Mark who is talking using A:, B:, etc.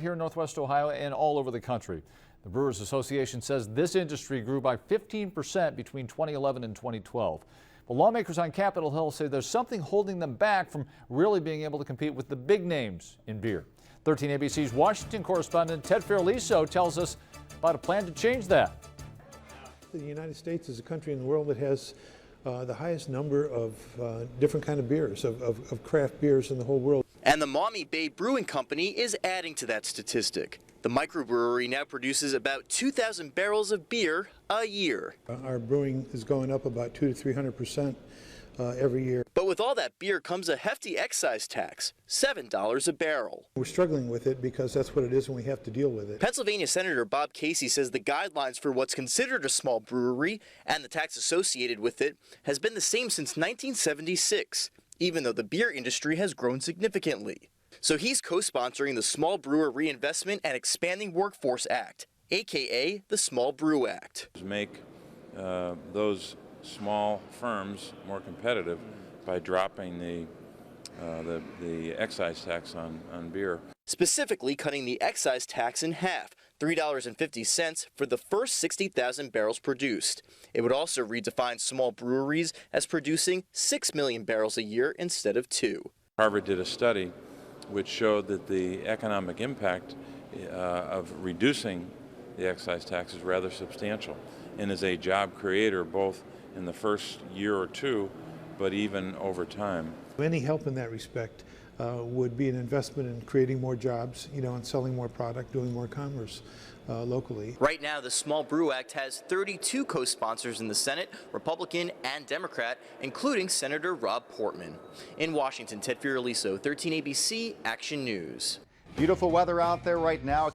A: Here in Northwest Ohio and all over the country. The Brewers Association says this industry grew by 15% between 2011 and 2012. But lawmakers on Capitol Hill say there's something holding them back from really being able to compete with the big names in beer. 13 ABC's Washington correspondent Ted Fairliso tells us about a plan to change that.
B: The United States is a country in the world that has the highest number of different kind of beers, of craft beers in the whole world.
C: And the Maumee Bay Brewing Company is adding to that statistic. The microbrewery now produces about 2,000 barrels of beer a year.
B: Our brewing is going up about 200 to 300% every year.
C: But with all that beer comes a hefty excise tax, $7 a barrel.
B: We're struggling with it because that's what it is and we have to deal with it.
C: Pennsylvania Senator Bob Casey says the guidelines for what's considered a small brewery and the tax associated with it has been the same since 1976, even though the beer industry has grown significantly. So he's co-sponsoring the Small Brewer Reinvestment and Expanding Workforce Act, aka the Small BREW Act.
D: Make those small firms more competitive by dropping the excise tax on beer.
C: Specifically cutting the excise tax in half, $3.50 for the first 60,000 barrels produced. It would also redefine small breweries as producing 6 million barrels a year instead of 2.
D: Harvard did a study which showed that the economic impact of reducing the excise tax is rather substantial and is a job creator both in the first year or two, but even over time.
B: Any help in that respect would be an investment in creating more jobs, and selling more product, doing more commerce locally.
C: Right now, the Small Brew Act has 32 co-sponsors in the Senate, Republican and Democrat, including Senator Rob Portman. In Washington, Ted Fairliso, 13 ABC Action News.
E: Beautiful weather out there right now.